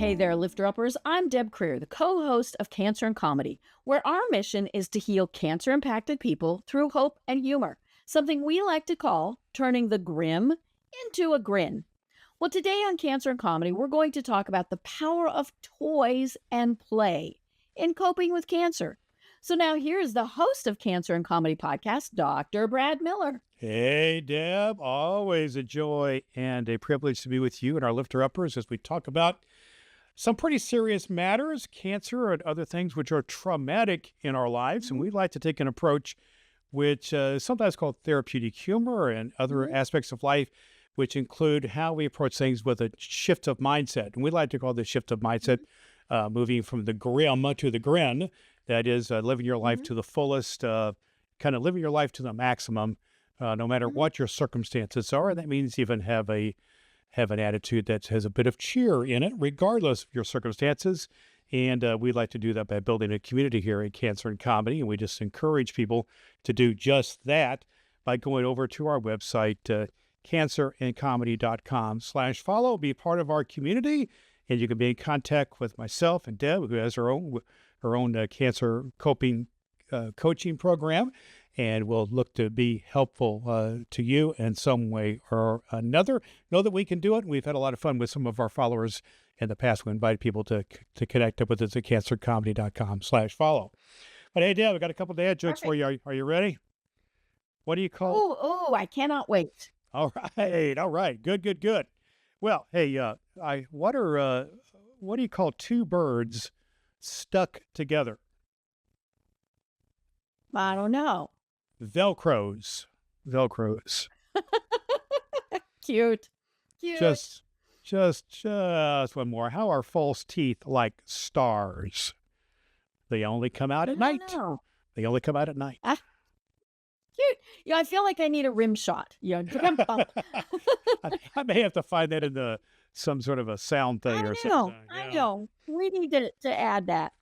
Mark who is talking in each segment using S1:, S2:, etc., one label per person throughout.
S1: Hey there, Lifter Uppers. I'm Deb Krier, the co-host of Cancer and Comedy, where our mission is to heal cancer-impacted people through hope and humor, something we like to call turning the grim into a grin. Well, today on Cancer and Comedy, we're going to talk about the power of toys and play in coping with cancer. So now here's the host of Cancer and Comedy podcast, Dr. Brad Miller.
S2: Hey, Deb. Always a joy and a privilege to be with you and our Lifter Uppers as we talk about some pretty serious matters, cancer and other things which are traumatic in our lives. And we like to take an approach which is sometimes called therapeutic humor and other aspects of life, which include how we approach things with a shift of mindset. And we like to call this shift of mindset moving from the grim to the grin. That is living your life to the fullest, kind of living your life to the maximum, no matter what your circumstances are. And that means even have an attitude that has a bit of cheer in it, regardless of your circumstances. And we like to do that by building a community here at Cancer and Comedy. And we just encourage people to do just that by going over to our website, cancerandcomedy.com/follow. Be part of our community. And you can be in contact with myself and Deb, who has her own cancer coping coaching program, and we'll look to be helpful to you in some way or another. Know that we can do it. We've had a lot of fun with some of our followers in the past. We invite people to connect up with us at cancercomedy.com/follow. But hey, Deb, we got a couple of dad jokes for you. Are you ready? What do you call?
S1: Oh, I cannot wait.
S2: All right. Good. Well, hey, what do you call two birds stuck together?
S1: I don't know.
S2: Velcros.
S1: Cute.
S2: Just one more. How are false teeth like stars? They only come out at night.
S1: Know.
S2: They only come out at night.
S1: Cute. Yeah, I feel like I need a rim shot. Yeah.
S2: I may have to find that in some sort of a sound thing or something.
S1: I know. We need to add that.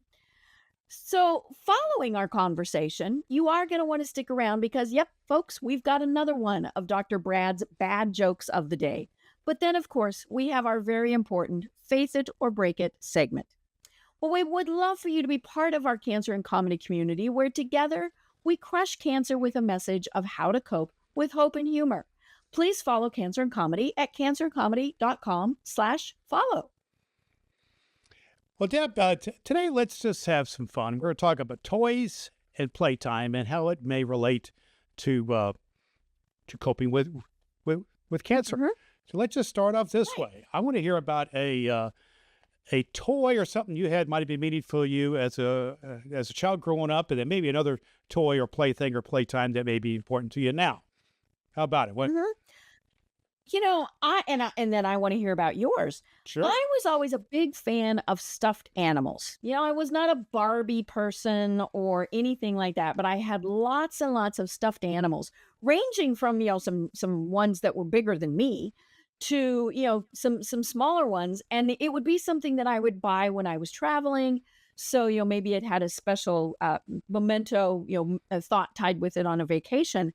S1: So following our conversation, you are going to want to stick around because, yep, folks, we've got another one of Dr. Brad's bad jokes of the day. But then, of course, we have our very important Faith It or Break It segment. Well, we would love for you to be part of our Cancer and Comedy community where together we crush cancer with a message of how to cope with hope and humor. Please follow Cancer and Comedy at cancercomedy.com/follow.
S2: Well, Deb, today let's just have some fun. We're going to talk about toys and playtime and how it may relate to coping with cancer. So let's just start off this way. I want to hear about a toy or something you had might have been meaningful to you as a child growing up, and then maybe another toy or plaything or playtime that may be important to you now. How about it? What?
S1: You know, and then I want to hear about yours.
S2: Sure.
S1: I was always a big fan of stuffed animals. You know, I was not a Barbie person or anything like that, but I had lots and lots of stuffed animals, ranging from, some ones that were bigger than me to, some smaller ones. And it would be something that I would buy when I was traveling. So, maybe it had a special memento, a thought tied with it on a vacation.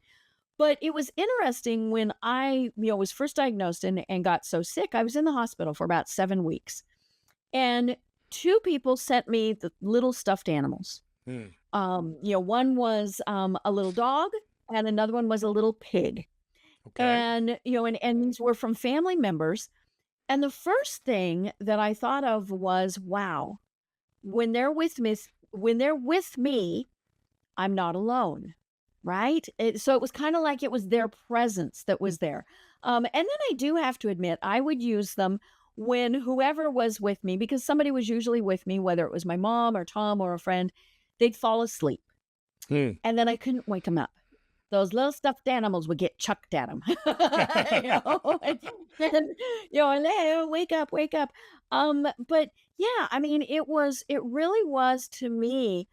S1: But it was interesting when I, was first diagnosed and got so sick. I was in the hospital for about 7 weeks. And two people sent me the little stuffed animals. One was a little dog and another one was a little pig.
S2: Okay.
S1: And, and these were from family members. And the first thing that I thought of was, wow, when they're with me, I'm not alone. Right? So it was kind of like it was their presence that was there. And then I do have to admit, I would use them when whoever was with me, because somebody was usually with me, whether it was my mom or Tom or a friend, they'd fall asleep. And then I couldn't wake them up. Those little stuffed animals would get chucked at them. And, wake up. But yeah, I mean, it really was to me,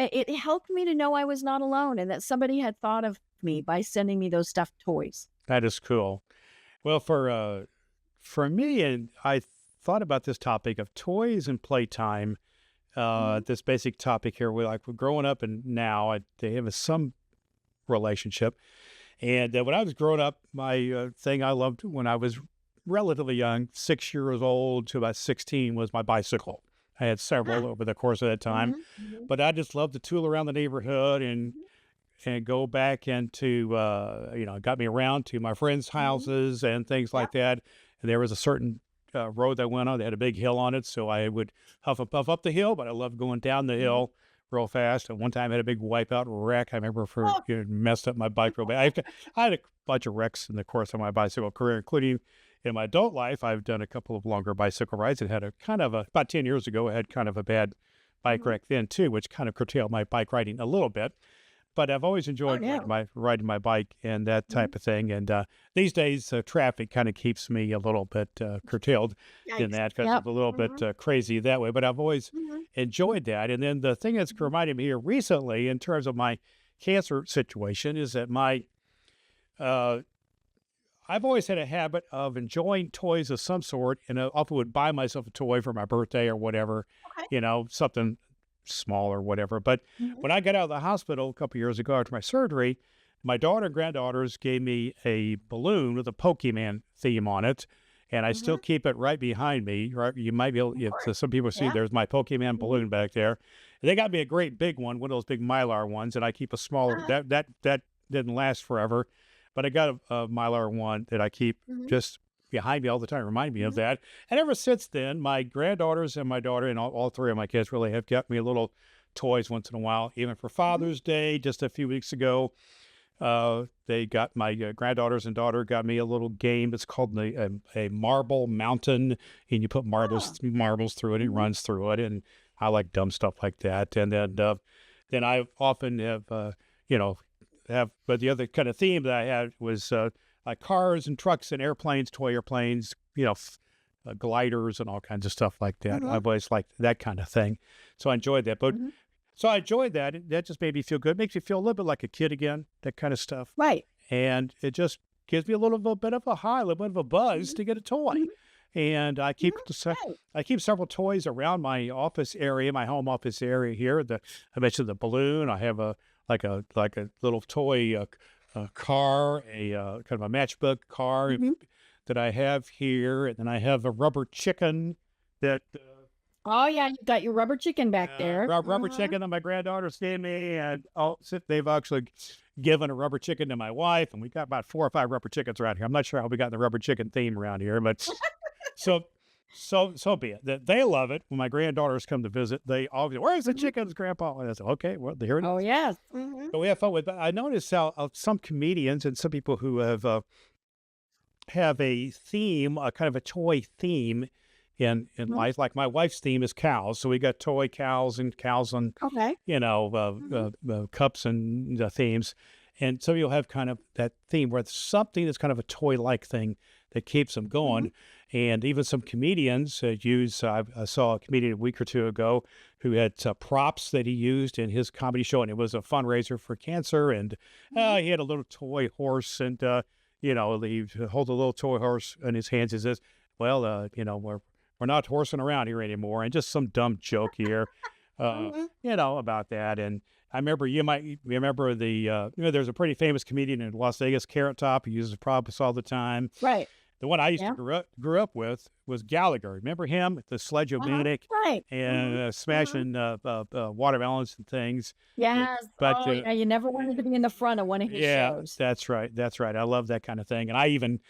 S1: it helped me to know I was not alone and that somebody had thought of me by sending me those stuffed toys.
S2: That is cool. Well, for me, and I thought about this topic of toys and playtime, this basic topic here. We're growing up and now they have some relationship. And when I was growing up, my thing I loved when I was relatively young, 6 years old to about 16 was my bicycle. I had several
S1: Ah,
S2: over the course of that time,
S1: mhm, mhm,
S2: but I just loved to tool around the neighborhood
S1: mhm,
S2: and go back into, got me around to my friends'
S1: mhm.
S2: houses and things
S1: Yep.
S2: like that. And there was a certain road that went on that had a big hill on it. So I would huff and puff up the hill, but I loved going down the
S1: Mhm.
S2: hill real fast. And one time I had a big wipeout wreck. I remember
S1: Oh,
S2: messed up my bike real bad. I had a bunch of wrecks in the course of my bicycle career, including in my adult life. I've done a couple of longer bicycle rides. It had a kind of about 10 years ago, I had kind of a bad bike
S1: mhm.
S2: wreck then too, which kind of curtailed my bike riding a little bit, but I've always
S1: Oh,
S2: enjoyed
S1: yeah.
S2: riding my bike and that
S1: Mhm.
S2: type of thing. And these days, traffic kind of keeps me a little bit curtailed in
S1: Yikes.
S2: that because
S1: Yep.
S2: it's a little bit
S1: Mhm,
S2: crazy that way. But I've always
S1: mhm,
S2: enjoyed that. And then the thing that's
S1: mhm,
S2: reminded me here recently, in terms of my cancer situation, is that uh, I've always had a habit of enjoying toys of some sort, and I often would buy myself a toy for my birthday or whatever,
S1: okay.
S2: something small or whatever. But
S1: Mhm,
S2: when I got out of the hospital a couple years ago after my surgery, my daughter and granddaughters gave me a balloon with a Pokemon theme on it, and I still
S1: mhm.
S2: keep it right behind me. Right, you might be able,
S1: Of
S2: if
S1: course.
S2: some people see,
S1: Yeah.
S2: there's my Pokemon
S1: Mhm.
S2: balloon back there. They got me a great big one of those big Mylar ones, and I keep a smaller.
S1: Uh-huh.
S2: That didn't last forever, but I got a Mylar one that I keep
S1: Mhm,
S2: just behind me all the time, remind me of
S1: mhm,
S2: that. And ever since then, my granddaughters and my daughter and all three of my kids really have got me little toys once in a while. Even for
S1: mhm.
S2: Father's Day, just a few weeks ago, they got my granddaughters and daughter got me a little game. It's called a marble mountain, and you put
S1: Oh.
S2: marbles through it. It
S1: Mhm,
S2: runs through it, and I like dumb stuff like that. And then I often have you know but the other kind of theme that I had was like cars and trucks and airplanes, toy airplanes, gliders and all kinds of stuff like that.
S1: mhm,
S2: I've always liked that kind of thing, so I enjoyed that. But
S1: mhm.
S2: so I enjoyed that. That just made me feel good. Makes me feel a little bit like a kid again. That kind of stuff,
S1: Right.
S2: and it just gives me a little bit of a high, a little bit of a buzz
S1: Mhm,
S2: to get a toy.
S1: mhm,
S2: And
S1: mhm. Right.
S2: I keep several toys around my office area, my home office area here. I mentioned the balloon. I have like a little toy car, a kind of a matchbook car
S1: Mhm.
S2: that I have here, and then I have a rubber chicken that
S1: Oh, yeah, you got your rubber chicken back there.
S2: rubber
S1: Mhm.
S2: chicken that my granddaughters gave me, and they've actually given a rubber chicken to my wife, and we got about 4 or 5 rubber chickens around here. I'm not sure how we got the rubber chicken theme around here, but so so be it. That they love it. When my granddaughters come to visit, they always, "Where's the
S1: Mhm.
S2: chickens, Grandpa?" And I said, "Okay, well, here it
S1: Oh,
S2: is."
S1: yes. Mhm,
S2: So we have fun with that. I noticed how some comedians and some people who have a theme, a kind of a toy theme in
S1: mhm.
S2: life. Like my wife's theme is cows, so we got toy cows and cows on
S1: Okay. Mhm,
S2: cups and themes. And so you'll have kind of that theme where it's something that's kind of a toy-like thing that keeps them
S1: mhm,
S2: going. And even some comedians use. I saw a comedian a week or two ago who had props that he used in his comedy show, and it was a fundraiser for cancer. And
S1: mhm.
S2: he had a little toy horse, and he holds a little toy horse in his hands. He says, "Well, we're not horsing around here anymore," and just some dumb joke here,
S1: Mhm.
S2: about that. And I remember you might remember there's a pretty famous comedian in Las Vegas, Carrot Top, who uses props all the time.
S1: Right.
S2: The one I used to
S1: Yeah.
S2: grew up with was Gallagher. Remember him, the
S1: Uh-huh.
S2: Sledge-O-Matic
S1: Right.
S2: and
S1: Mhm, mhm.
S2: smashing watermelons and things.
S1: Yes.
S2: But
S1: Oh, yeah, you never wanted to be in the front of one of his
S2: yeah,
S1: shows.
S2: that's right. That's right. I love that kind of thing. And I even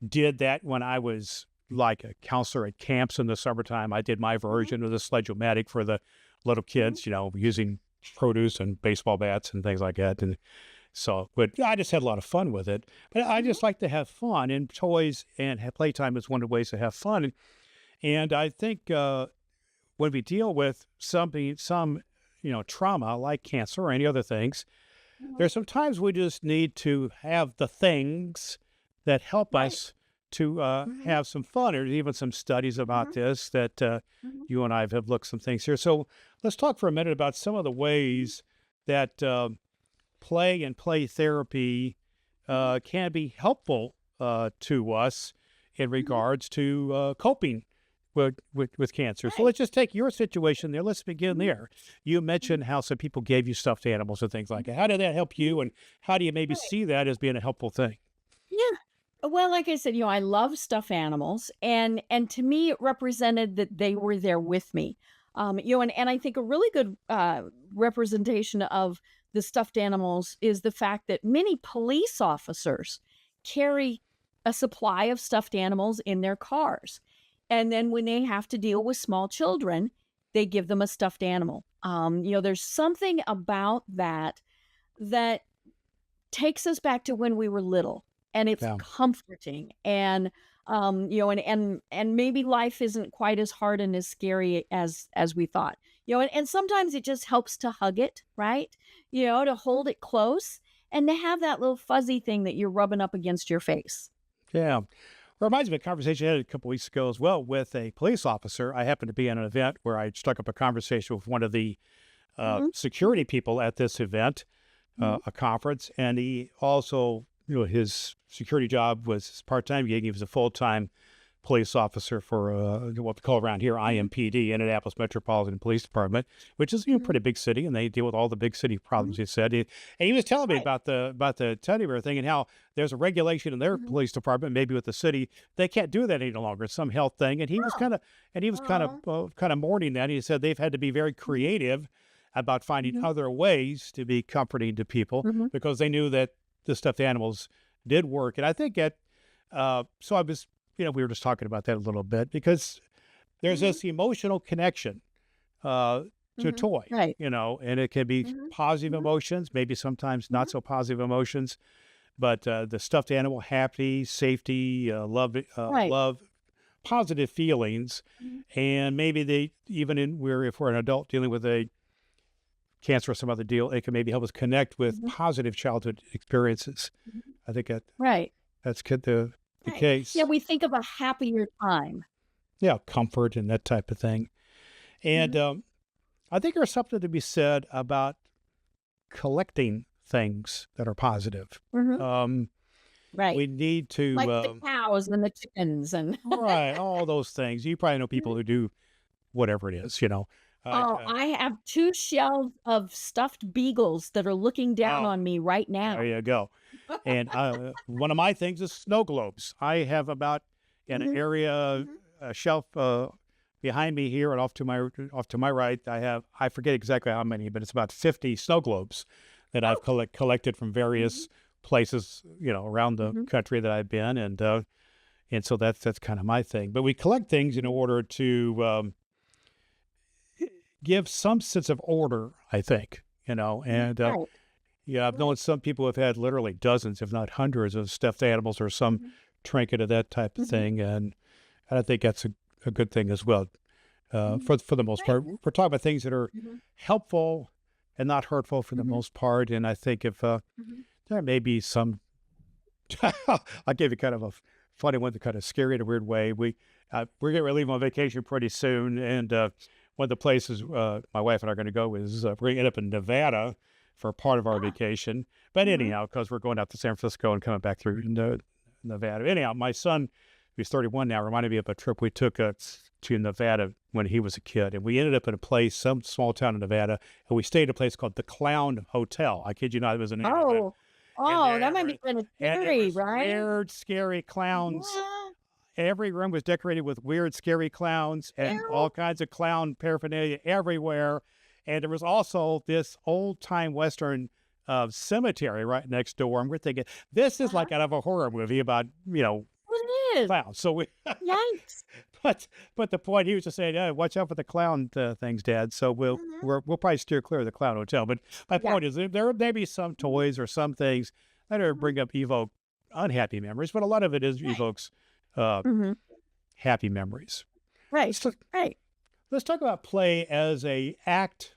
S2: did that when I was like a counselor at camps in the summertime. I did my
S1: Mhm,
S2: version of the Sledge-O-Matic for the little
S1: mhm,
S2: kids, using produce and baseball bats and things like that. And so, but yeah, I just had a lot of fun with it. But I
S1: mhm,
S2: just like to have fun, and toys and playtime is one of the ways to have fun. And I think when we deal with some trauma like cancer or any other things,
S1: mhm.
S2: there's sometimes we just need to have the things that help
S1: Right.
S2: us to
S1: Mhm,
S2: have some fun. There's even some studies about
S1: mhm,
S2: this that
S1: mhm,
S2: you and I have looked some things here. So let's talk for a minute about some of the
S1: mhm,
S2: ways that play and play therapy
S1: mhm,
S2: can be helpful to us in
S1: mhm.
S2: regards to coping with cancer. So
S1: Right.
S2: let's just take your situation there. Let's begin
S1: Mhm,
S2: there. You
S1: mhm,
S2: mentioned how some people gave you stuffed animals and things like
S1: mhm,
S2: that. How did that help
S1: mhm.
S2: you? And how do you maybe
S1: Right.
S2: see that as being a helpful thing?
S1: Yeah. Well, like I said, I love stuffed animals, and to me, it represented that they were there with me. And I think a really good representation of the stuffed animals is the fact that many police officers carry a supply of stuffed animals in their cars, and then when they have to deal with small children, they give them a stuffed animal. There's something about that takes us back to when we were little, and it's
S2: Yeah.
S1: comforting, and and maybe life isn't quite as hard and as scary as we thought. And sometimes it just helps to hug it, right? To hold it close and to have that little fuzzy thing that you're rubbing up against your face.
S2: Yeah. Reminds me of a conversation I had a couple weeks ago as well with a police officer. I happened to be at an event where I struck up a conversation with one of the
S1: Mhm,
S2: security people at this event,
S1: mhm,
S2: a conference, and he also, his security job was his part-time gig. He was a full-time police officer for what we call around here
S1: mhm,
S2: IMPD, Indianapolis Metropolitan Police Department, which is a
S1: mhm,
S2: pretty big city, and they deal with all the big city
S1: mhm.
S2: problems. He said, and he was telling me
S1: Right.
S2: about the teddy bear thing and how there's a regulation in their
S1: Mhm.
S2: police department, maybe with the city, they can't do that any longer. Some health thing, and he was
S1: Oh,
S2: kind of
S1: oh,
S2: kind of mourning that. He said they've had to be very
S1: mhm,
S2: creative about finding
S1: mhm,
S2: other ways to be comforting to people
S1: mhm,
S2: because they knew that the stuffed animals did work. And I think that, so I was, we were just talking about that a little bit because there's
S1: mhm,
S2: this emotional connection to a
S1: mhm.
S2: toy,
S1: Right.
S2: and it can be
S1: Mhm,
S2: positive
S1: mhm,
S2: emotions, maybe sometimes not
S1: mhm,
S2: so positive emotions, but the stuffed animal, happy, safety,
S1: right.
S2: love, positive feelings.
S1: Mhm,
S2: And maybe they, even if we're an adult dealing with a cancer or some other deal, it can maybe help us connect with
S1: mhm,
S2: positive childhood experiences.
S1: mhm.
S2: I think
S1: Right.
S2: that's the
S1: Right. Yeah,
S2: case.
S1: we think of a happier time.
S2: Yeah, comfort and that type of thing. And
S1: Mhm,
S2: I think there's something to be said about collecting things that are positive.
S1: mhm.
S2: Um,
S1: Right.
S2: we need to,
S1: Like the cows and the chickens and
S2: right, all those things. You probably know people who do whatever it is, Uh,
S1: Oh,
S2: uh,
S1: I have 2 shelves of stuffed beagles that are looking down
S2: oh,
S1: on me right
S2: there
S1: now.
S2: you go. And one of my things is snow globes. I have about in an
S1: Mhm,
S2: area
S1: mhm.
S2: a shelf behind me here and off to my right. I forget exactly how many, but it's about 50 snow globes that I've
S1: Oh.
S2: collected from
S1: Mhm,
S2: various places, around the
S1: mhm,
S2: country that I've been, and so that's kind of my thing. But we collect things in
S1: mhm.
S2: order to give some sense of order, I think, and
S1: Right,
S2: yeah, I've known
S1: right.
S2: some people who've had literally dozens, if not hundreds, of stuffed animals or some
S1: Mhm,
S2: trinket of that type of
S1: mhm,
S2: thing, and I think that's a good thing as well.
S1: mhm.
S2: For the most
S1: Right.
S2: part, we're talking about things that are
S1: Mhm,
S2: helpful and not hurtful for the
S1: mhm,
S2: most part. And I think if
S1: mhm.
S2: there may be some, I gave you kind of a funny one, to kind of scary in a weird way. We're getting ready to leave on vacation pretty soon, and one of the places my wife and I are going to go is we're going to end up in Nevada for part of our
S1: Ah,
S2: vacation. But
S1: mhm.
S2: anyhow, because we're going out to San Francisco and coming back through Nevada. Anyhow, my son, who's 31 now, reminded me of a trip we took to Nevada when he was a kid, and we ended up in a place, some small town in Nevada, and we stayed at a place called the Clown Hotel. I kid you not, it was the name of it.
S1: Oh.
S2: And
S1: Oh, that
S2: there
S1: might
S2: were
S1: be kinda
S2: and there
S1: scary,
S2: was
S1: right?
S2: weird, scary clowns.
S1: Yeah.
S2: Every room was decorated with weird, scary clowns and
S1: Ew.
S2: all kinds of clown paraphernalia everywhere. And there was also this old time Western cemetery right next door. And we're thinking, this is
S1: Uh-huh.
S2: like out of a horror movie about,
S1: It is.
S2: clowns. So we,
S1: Yikes.
S2: but the point he was just saying, watch out for the clown things, Dad. So
S1: Mhm.
S2: we'll probably steer clear of the clown hotel. But my
S1: Yeah.
S2: point is, there may be some
S1: Mhm,
S2: toys or some things that are
S1: mhm.
S2: evoke unhappy memories, but a lot of it is
S1: Right.
S2: evokes uh,
S1: Mhm.
S2: happy memories.
S1: Right.
S2: Let's talk,
S1: Right.
S2: let's talk about play as the act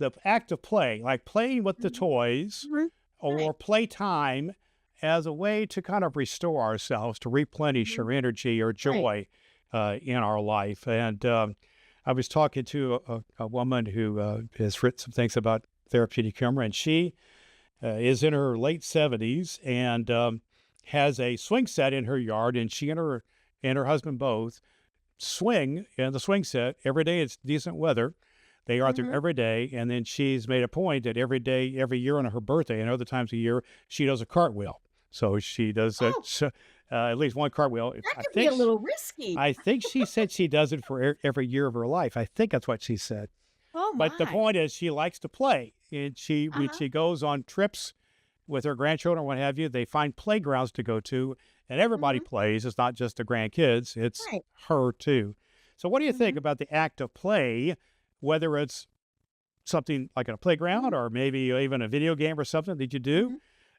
S2: of play, like playing with the
S1: Mhm,
S2: toys
S1: mhm.
S2: or
S1: Right.
S2: playtime as a way to kind of restore ourselves, to replenish
S1: Mhm.
S2: our energy or
S1: Right.
S2: joy in our life. And I was talking to a woman who has written some things about therapeutic humor, and she is in her late 70s and has a swing set in her yard, and she and her husband both swing in the swing set every day. It's decent weather. They are out there
S1: Mhm.
S2: every day, and then she's made a point that every day, every year on her birthday and other times a year, she does a cartwheel. So she does it.
S1: Oh,
S2: At least one cartwheel.
S1: that
S2: I
S1: could be a
S2: think
S1: little risky.
S2: I think she said she does it for every year of her life. I think that's what she said.
S1: Oh
S2: But the
S1: my.
S2: point is, she likes to play, and when
S1: Uh-huh.
S2: she goes on trips with her grandchildren, what have you, they find playgrounds to go to, and everybody
S1: Hmm.
S2: plays. It's not just the grandkids; it's
S1: Right.
S2: her too. So, what do you think
S1: Hmm.
S2: about the act of play, whether it's something like in a
S1: Hmm.
S2: playground or maybe even a video game or something that you do
S1: Hmm.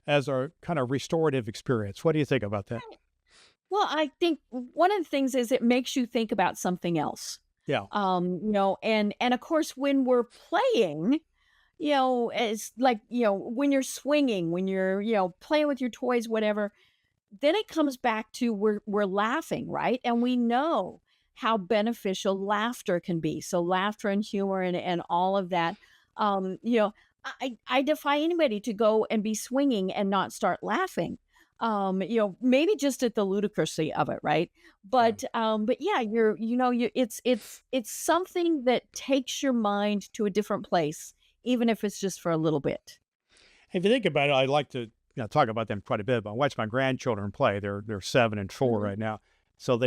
S2: as a kind of restorative experience? What do you think about that?
S1: Well, I think one of the things is it makes you think about something else.
S2: Yeah,
S1: And of course when we're playing, it's like, when you're swinging, when you're, playing with your toys, whatever, then it comes back to we're laughing, right? And we know how beneficial laughter can be. So laughter and humor and all of that. Um, you know, I defy anybody to go and be swinging and not start laughing. Maybe just at the ludicrousy of it, right?
S2: yeah.
S1: But yeah, it's something that takes your mind to a different place, even if it's just for a little bit.
S2: If you think about it, I like to talk about them quite a bit. But I watch my grandchildren play. They're 7 and 4
S1: Mhm.
S2: right now. So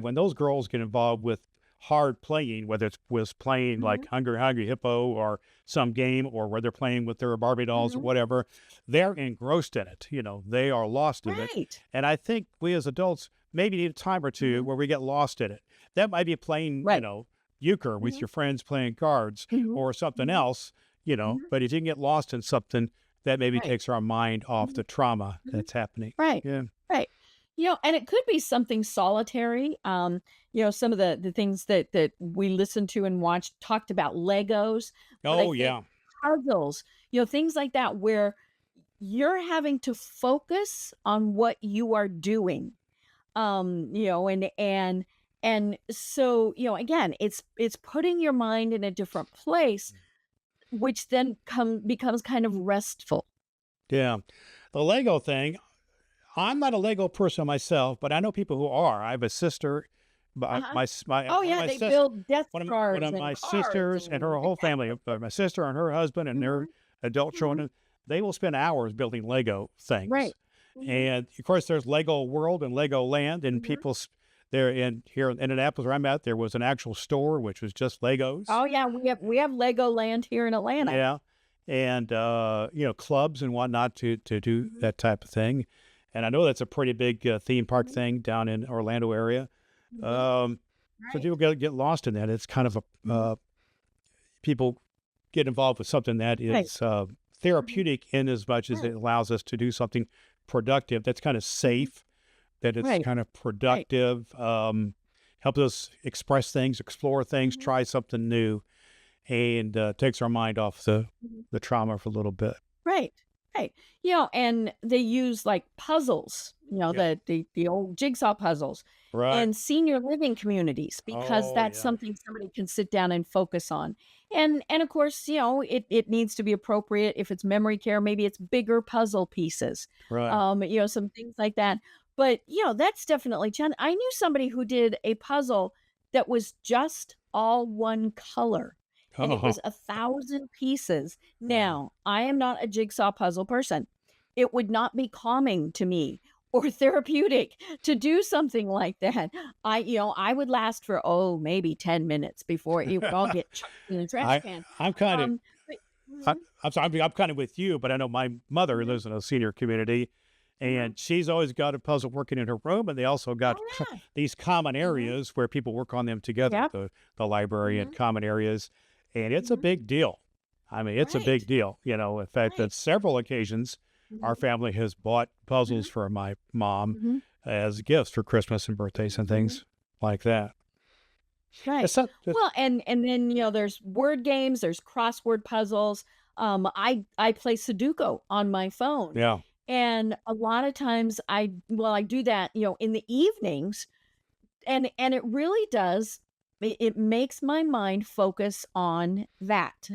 S2: when those girls get involved with hard playing, whether it's was playing
S1: Mhm.
S2: like Hungry Hungry Hippo or some game, or whether they're playing with their Barbie dolls or
S1: Mhm.
S2: whatever, they're engrossed in it. They are lost in it.
S1: Right.
S2: And I think we as adults maybe need a time or two
S1: Mhm.
S2: where we get lost in it. That might be playing,
S1: Right.
S2: euchre with
S1: Mhm.
S2: your friends, playing cards
S1: Mhm.
S2: or something
S1: Mhm.
S2: else.
S1: Mhm.
S2: But if you can get lost in something, that maybe
S1: Right.
S2: takes our mind off
S1: Mhm.
S2: the trauma
S1: Mhm.
S2: that's happening.
S1: Right.
S2: Yeah.
S1: Right. And it could be something solitary. Some of the things that we listened to and watched talked about Legos, but I
S2: Oh,
S1: think
S2: yeah.
S1: puzzles, things like that where you're having to focus on what you are doing. And so, again, it's putting your mind in a different place, which then becomes kind of restful.
S2: Yeah. The Lego thing, I'm not a Lego person myself, but I know people who are. I have a sister, but
S1: Uh-huh.
S2: my s- my
S1: Oh,
S2: one of
S1: yeah,
S2: my
S1: they
S2: sis
S1: build Death
S2: one
S1: Stars
S2: of
S1: and
S2: my
S1: cars
S2: sisters and her
S1: and
S2: whole family, my sister and her husband and their
S1: Mhm,
S2: adult
S1: mhm,
S2: children, they will spend hours building Lego things.
S1: right. Mhm,
S2: And of course, there's Lego World and Lego Land, and
S1: mhm.
S2: there in here in Indianapolis where I'm at, there was an actual store which was just Legos.
S1: Oh, yeah, we have Legoland here in Atlanta.
S2: Yeah, and clubs and whatnot to do
S1: Mhm,
S2: that type of thing. And I know that's a pretty big theme park
S1: mhm,
S2: thing down in Orlando area.
S1: mhm,
S2: Um, so
S1: right.
S2: people get lost in that. It's kind of a
S1: Mhm,
S2: people get involved with something that
S1: right.
S2: is
S1: Mhm,
S2: therapeutic in as much as
S1: right.
S2: it allows us to do something productive. That's kind of
S1: Mhm,
S2: safe. That it's
S1: right.
S2: kind of
S1: Right.
S2: productive. Helps us express things, explore things,
S1: Mhm,
S2: try something new, and takes our mind off
S1: mhm.
S2: the trauma for a little bit.
S1: Right, right. And they use, like, puzzles,
S2: Yeah.
S1: the old jigsaw puzzles
S2: Right.
S1: in senior living communities because
S2: Oh,
S1: that's
S2: yeah.
S1: something somebody can sit down and focus on. And of course, it needs to be appropriate. If it's memory care, maybe it's bigger puzzle pieces,
S2: Right.
S1: some things like that. But, that's definitely I knew somebody who did a puzzle that was just all one color, and it
S2: Oh,
S1: was 1,000 pieces.
S2: wow.
S1: Now, I am not a jigsaw puzzle person. It would not be calming to me or therapeutic to do something like that. I would last for, maybe 10 minutes before it would all get chucked in the trash
S2: I
S1: can.
S2: I'm kind of
S1: But
S2: I,
S1: Mhm,
S2: I'm sorry, I'm kind of with you, but I know my mother
S1: mhm,
S2: lives in a senior community,
S1: mhm.
S2: and she's always got a puzzle working in her room, and they also got
S1: Oh, yeah.
S2: these common
S1: Mhm.
S2: areas where people work on them together,
S1: Yep.
S2: the library and
S1: Mhm,
S2: common areas, and it's a
S1: mhm.
S2: big deal. I mean, it's a big
S1: Right,
S2: deal. In fact, on
S1: right.
S2: several occasions, our
S1: Mhm,
S2: family has bought puzzles
S1: mhm,
S2: for my mom
S1: mhm,
S2: as gifts for Christmas and birthdays and
S1: mhm.
S2: things like that.
S1: Right.
S2: It's not,
S1: Well, and then, there's word games, there's crossword puzzles. I play Sudoku on my phone.
S2: yeah,
S1: And a lot of times I do that, in the evenings, and it really does it makes my mind focus on that.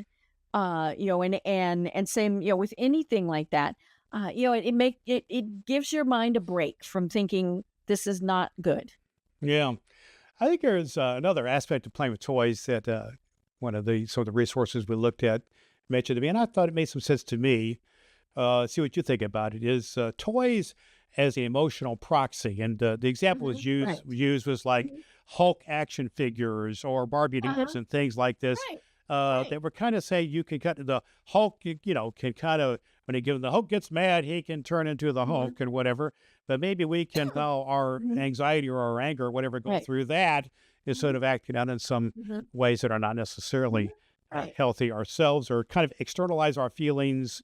S1: And same, with anything like that. It gives your mind a break from thinking this is not good.
S2: yeah. I think there's another aspect of playing with toys that one of the resources we looked at mentioned to me, and I thought it made some sense to me. see what you think about it, is toys as the emotional proxy. And the example was
S1: Right.
S2: used was like
S1: Mhm.
S2: Hulk action figures or Barbie
S1: Uh-huh.
S2: dolls and things like this.
S1: Right. Right.
S2: That were kind of saying you can cut the Hulk, can kind of, when the Hulk gets mad, he can turn into the
S1: Mhm.
S2: Hulk and whatever. But maybe we can allow our
S1: Mhm.
S2: anxiety or our anger or whatever go
S1: Right.
S2: through that instead
S1: Mhm.
S2: of acting out in some
S1: Mhm.
S2: ways that are not
S1: Mhm.
S2: necessarily
S1: Right.
S2: healthy ourselves, or kind of externalize our feelings,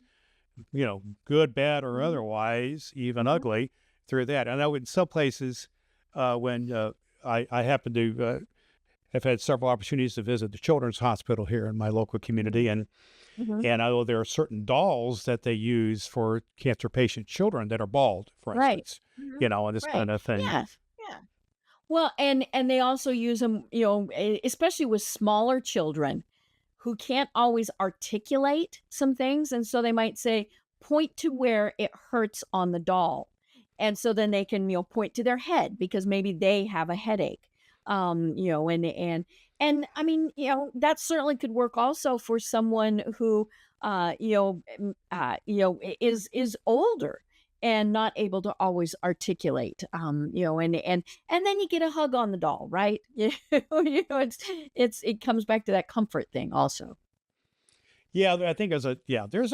S2: good, bad, or
S1: Mhm.
S2: otherwise, even
S1: Mhm.
S2: ugly, through that. I know in some places, when I happen to have had several opportunities to visit the children's hospital here in my local community,
S1: Mhm.
S2: and
S1: Mhm.
S2: I know there are certain dolls that they use for cancer patient children that are bald, for
S1: Right.
S2: instance,
S1: Mhm.
S2: and this
S1: Right.
S2: kind of thing.
S1: Yeah. Yeah. Well, and they also use them, especially with smaller children who can't always articulate some things, and so they might say, "Point to where it hurts on the doll." And so then they can, point to their head because maybe they have a headache. And I mean, that certainly could work also for someone who is older and not able to always articulate. And then you get a hug on the doll, right? It comes back to that comfort thing also.
S2: Yeah, I think there's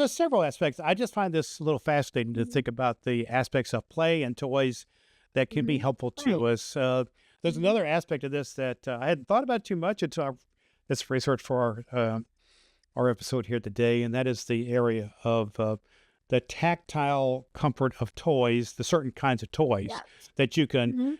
S2: a several aspects. I just find this a little fascinating to
S1: Mhm,
S2: think about the aspects of play and toys that can be
S1: mhm.
S2: helpful
S1: Right.
S2: to us. There's
S1: Mhm,
S2: another aspect of this that I hadn't thought about too much until this research for our episode here today, and that is the area of the tactile comfort of toys, the certain kinds of toys
S1: yes.
S2: that you can,
S1: Mhm.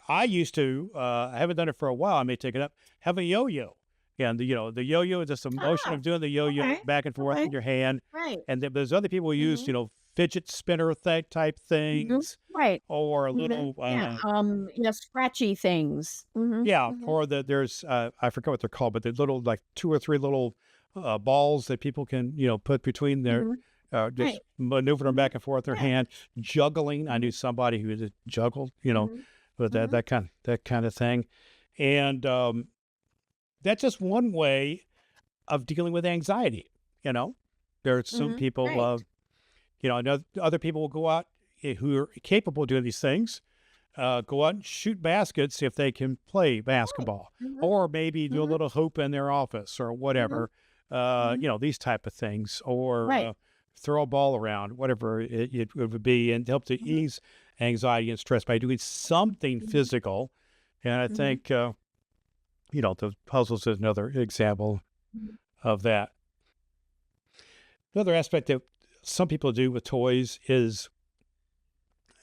S2: I used to, I haven't done it for a while, I may take it up, have a yo-yo. Yeah, and the yo-yo is just the motion
S1: Ah,
S2: of doing the yo-yo
S1: okay,
S2: back and forth
S1: okay.
S2: in your hand.
S1: Right.
S2: And then there's other people who use,
S1: Mhm,
S2: fidget spinner type
S1: mhm.
S2: things,
S1: Right.
S2: or
S1: Mhm.
S2: little,
S1: Yeah, scratchy things. Mhm,
S2: yeah,
S1: mhm,
S2: or there's I forget what they're called, but the little, like, 2 or 3 little, balls that people can, put between their,
S1: mhm.
S2: just
S1: Right.
S2: maneuver them
S1: Mhm.
S2: back and forth their
S1: Yeah.
S2: hand. Juggling, I knew
S1: Mhm,
S2: somebody who did juggled,
S1: mhm,
S2: with
S1: mhm,
S2: that kind of thing. And, that's just one way of dealing with anxiety, you know? There are some
S1: mhm.
S2: people,
S1: Right.
S2: I know other people will go out, who are capable of doing these things, go out and shoot baskets if they can play
S1: Right.
S2: basketball,
S1: Mhm,
S2: or maybe do a
S1: mhm,
S2: little hoop in their office or
S1: mhm,
S2: whatever,
S1: mhm.
S2: these type of things, or
S1: Right.
S2: throw a ball around, whatever it would be, and help to
S1: Mhm,
S2: ease anxiety and stress by doing something
S1: mhm,
S2: physical. And I
S1: mhm,
S2: think, the puzzles is another example
S1: mhm.
S2: of that. Another aspect that some people do with toys is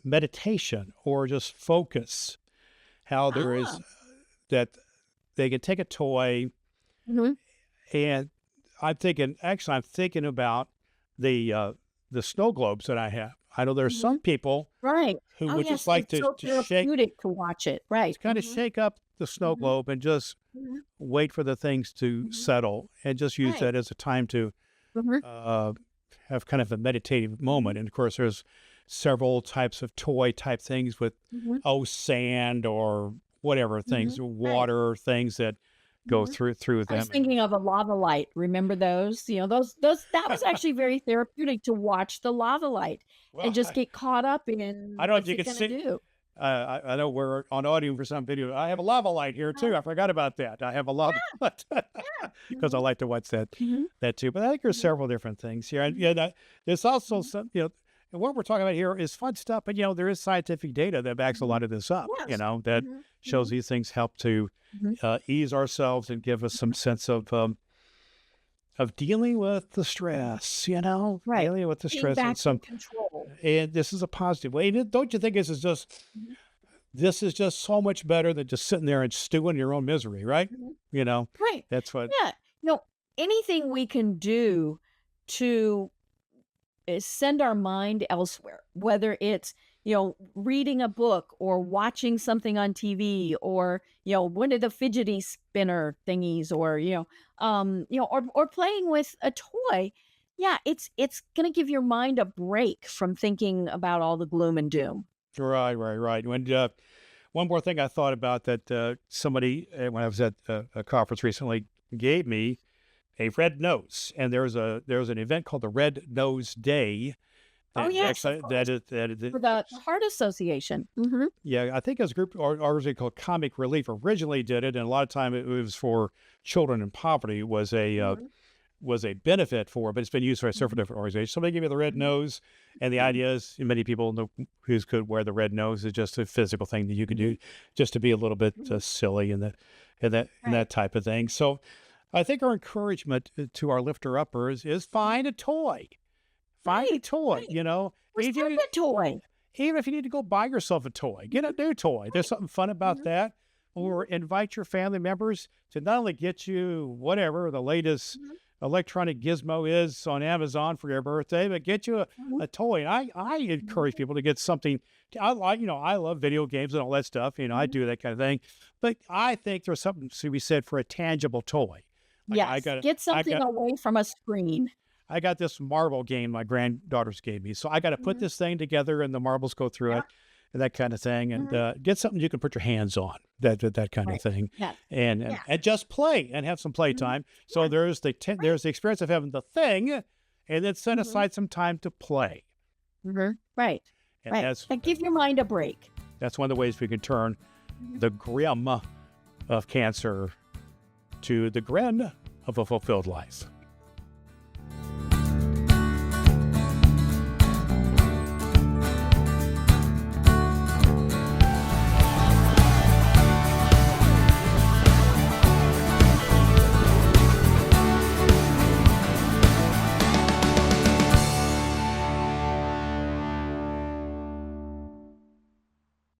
S2: meditation or just focus. How there is
S1: Ah.
S2: that they can take a toy,
S1: Mhm,
S2: and I'm thinking about the uh, the snow globes that I have. I know there's some
S1: mhm.
S2: people
S1: Right.
S2: who
S1: Oh,
S2: would just
S1: yes,
S2: like
S1: it's so
S2: to shake,
S1: therapeutic to watch it. Right.
S2: to kind of
S1: Mhm,
S2: shake up the snow
S1: mhm,
S2: globe and just
S1: mhm,
S2: wait for the things to
S1: mhm.
S2: settle, and just use
S1: Right.
S2: that as a time to
S1: Mhm,
S2: uh, have kind of a meditative
S1: mhm,
S2: moment. And of course, there's several types of toy type things with,
S1: mhm,
S2: sand or whatever things,
S1: mhm. Right.
S2: water things that go
S1: Mhm.
S2: through
S1: I was
S2: them. And
S1: thinking of a lava light. Remember those? Those that was actually very therapeutic to watch the lava light
S2: well,
S1: and just get caught up in
S2: I don't know if
S1: what's
S2: you
S1: it
S2: can
S1: gonna
S2: see.
S1: do.
S2: I know we're on audio for some video. I have a lava light here
S1: Uh,
S2: too. I forgot about that. I have a lava light
S1: yeah.
S2: because I
S1: Mhm,
S2: like to watch
S1: mhm,
S2: that too. But I think there's
S1: mhm,
S2: several different things here, and
S1: mhm,
S2: there's also
S1: mhm,
S2: some, and what we're talking about here is fun stuff. But there is scientific data that backs a
S1: mhm.
S2: lot of this up.
S1: Yes.
S2: That
S1: Mhm,
S2: shows
S1: mhm,
S2: these things help to
S1: mhm,
S2: ease ourselves and give us some
S1: mhm.
S2: sense of dealing with the stress.
S1: Right.
S2: Dealing with the
S1: Being
S2: stress and
S1: back in
S2: some.
S1: control.
S2: And this is a positive way. And don't you think
S1: Mhm,
S2: this is just so much better than just sitting there and stewing in your own misery, right?
S1: mhm.
S2: You know,
S1: Right.
S2: that's what.
S1: Yeah. No, anything we can do to send our mind elsewhere, whether it's, reading a book or watching something on TV or, one of the fidgety spinner thingies or, or playing with a toy. Yeah, it's going to give your mind a break from thinking about all the gloom and doom.
S2: Right, right, right. When one more thing I thought about that, somebody, when I was at a conference recently, gave me, a red nose, and there's an event called the Red Nose Day.
S1: Oh, yes, of course. For the Heart Association.
S2: Yeah, I think it was a group originally called Comic Relief originally did it, and a lot of time it was for children in poverty was a benefit for, but it's been used by several different organizations. So they give you the red nose, and the idea is many people know who could wear the red nose is just a physical thing that you could do just to be a little bit silly and that type of thing. So I think our encouragement to our lifter uppers is find a toy. Find a toy,
S1: Right.
S2: you know.
S1: Where's the toy?
S2: Even if you need to go buy yourself a toy, get a new toy. There's something fun about that. Or invite your family members to not only get you whatever the latest electronic gizmo is on Amazon for your birthday, but get you a toy. And I encourage people to get something. I love video games and all that stuff. I do that kind of thing. But I think there's something to be said for a tangible toy. Like
S1: Yes, get something away from a screen.
S2: I got this marble game my granddaughters gave me. So I got to put this thing together and the marbles go through it and that kind of thing. And get something you can put your hands on, that kind of thing.
S1: Yes.
S2: And just play and have some playtime. So there's the experience of having the thing and then set aside some time to play.
S1: Right.
S2: And
S1: And give your mind a break.
S2: that's one of the ways we can turn the grim of cancer to the grin of a fulfilled life.